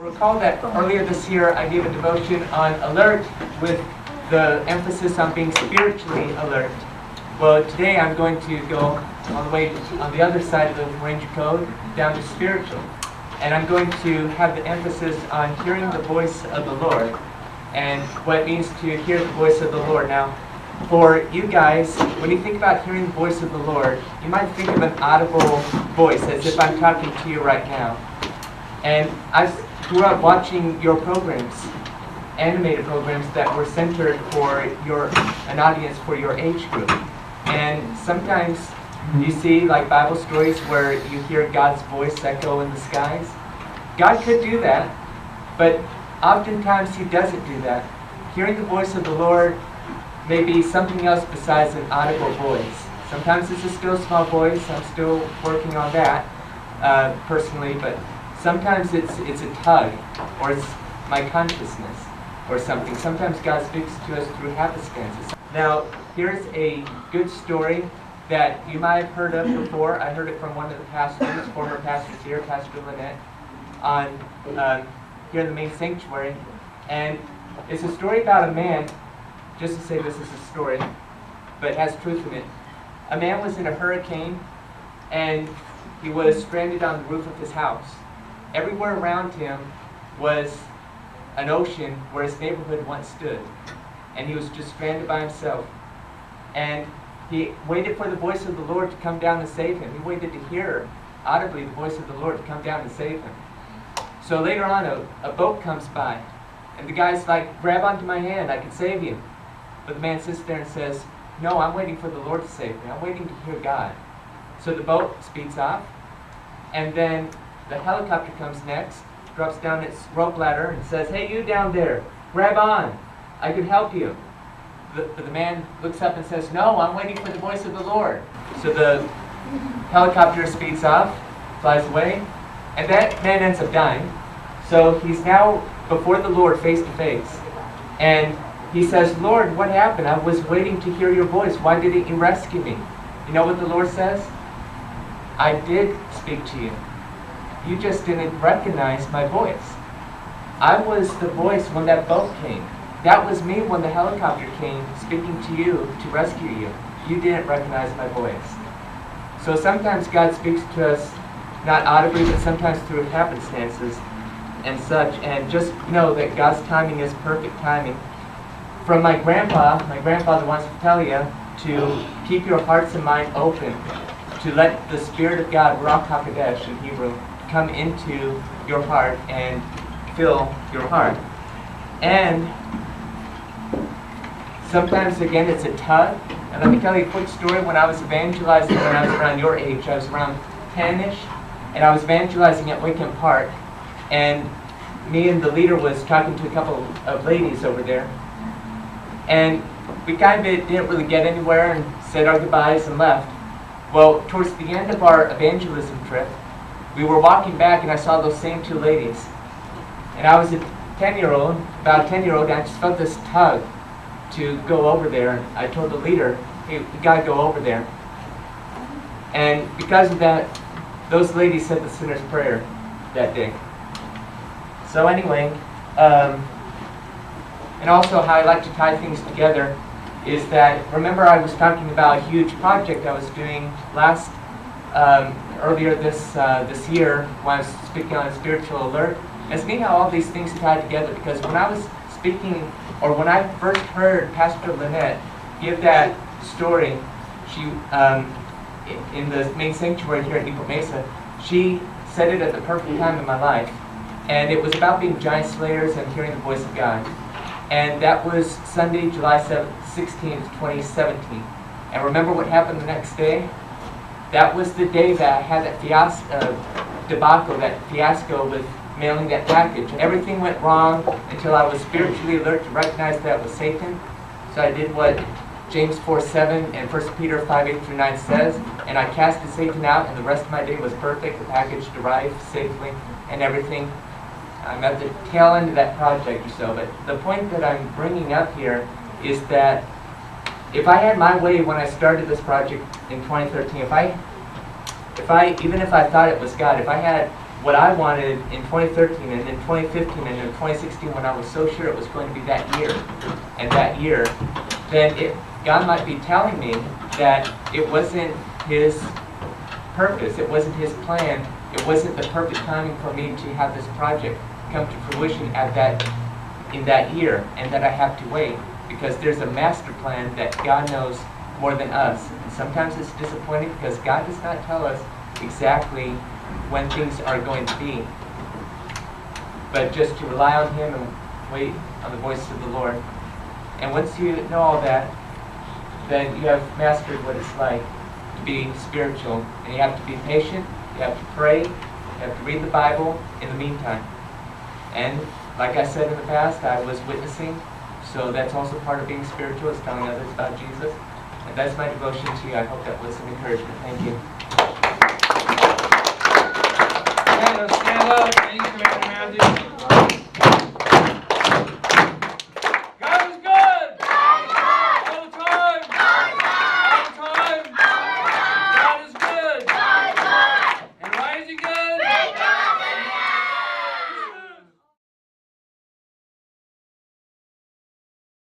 recall that earlier this year I gave a devotion on alert with the emphasis on being spiritually alert. Well, today I'm going to go all the way on the other side of the Ranger Code down to spiritual. And I'm going to have the emphasis on hearing the voice of the Lord and what it means to hear the voice of the Lord. Now, for you guys, when you think about hearing the voice of the Lord, you might think of an audible voice, as if I'm talking to you right now. And I grew up watching your programs, animated programs that were centered for an audience for your age group. And sometimes you see like Bible stories where you hear God's voice echo in the skies. God could do that, but oftentimes He doesn't do that. Hearing the voice of the Lord may be something else besides an audible voice. Sometimes it's a still small voice. I'm still working on that personally, but sometimes it's a tug, or it's my consciousness, or something. Sometimes God speaks to us through happenstances. Now, here's a good story that you might have heard of before. I heard it from one of the pastors, former pastors here, Pastor Lynette, on here in the main sanctuary. And it's a story about a man. Just to say this is a story, but it has truth in it. A man was in a hurricane, and he was stranded on the roof of his house. Everywhere around him was an ocean where his neighborhood once stood, and he was just stranded by himself. And he waited for the voice of the Lord to come down and save him. He waited to hear audibly the voice of the Lord to come down and save him. So later on, a boat comes by, and the guy's like, "Grab onto my hand, I can save you." But the man sits there and says, "No, I'm waiting for the Lord to save me. I'm waiting to hear God." So the boat speeds off, and then the helicopter comes next, drops down its rope ladder and says, "Hey, you down there, grab on. I can help you." The man looks up and says, "No, I'm waiting for the voice of the Lord." So the helicopter speeds off, flies away, and that man ends up dying. So he's now before the Lord face to face. And he says, "Lord, what happened? I was waiting to hear your voice. Why didn't you rescue me?" You know what the Lord says? "I did speak to you. You just didn't recognize my voice. I was the voice when that boat came. That was me when the helicopter came speaking to you to rescue you. You didn't recognize my voice." So sometimes God speaks to us not audibly, but sometimes through happenstances and such. And just know that God's timing is perfect timing. From my grandfather wants to tell you to keep your hearts and mind open, to let the Spirit of God, Ruach HaKodesh in Hebrew, come into your heart and fill your heart. And sometimes, again, it's a tug. And let me tell you a quick story. When I was evangelizing when I was around your age, I was around 10-ish, and I was evangelizing at Wakem Park, and me and the leader was talking to a couple of ladies over there. And we kind of didn't really get anywhere and said our goodbyes and left. Well, towards the end of our evangelism trip, we were walking back and I saw those same two ladies. And I was a 10-year-old, about a 10-year-old, and I just felt this tug to go over there. And I told the leader, "Hey, we gotta go over there." And because of that, those ladies said the sinner's prayer that day. So anyway, and also how I like to tie things together is that, remember I was talking about a huge project I was doing earlier this year when I was speaking on spiritual alert. And it's neat how all these things tie together, because when I was speaking, or when I first heard Pastor Lynette give that story, she in the main sanctuary here at Newport Mesa, she said it at the perfect time in my life. And it was about being giant slayers and hearing the voice of God. And that was Sunday, July 16th, 2017. And remember what happened the next day? That was the day that I had that fiasco with mailing that package. Everything went wrong until I was spiritually alert to recognize that it was Satan. So I did what James 4:7 and 1 Peter 5:8-9 says, and I casted Satan out, and the rest of my day was perfect. The package arrived safely and everything. I'm at the tail end of that project or so, but the point that I'm bringing up here is that if I had my way when I started this project in 2013, even if I thought it was God, if I had what I wanted in 2013 and in 2015 and in 2016, when I was so sure it was going to be that year and that year, then God might be telling me that it wasn't His purpose, it wasn't His plan, it wasn't the perfect timing for me to have this project come to fruition in that year, and that I have to wait, because there's a master plan that God knows more than us. And sometimes it's disappointing because God does not tell us exactly when things are going to be, but just to rely on Him and wait on the voice of the Lord. And once you know all that, then you have mastered what it's like to be spiritual. And you have to be patient, you have to pray, you have to read the Bible in the meantime. And like I said in the past, I was witnessing, so that's also part of being spiritual, is telling others about Jesus. And that's my devotion to you. I hope that was an encouragement. Thank you. Stand up.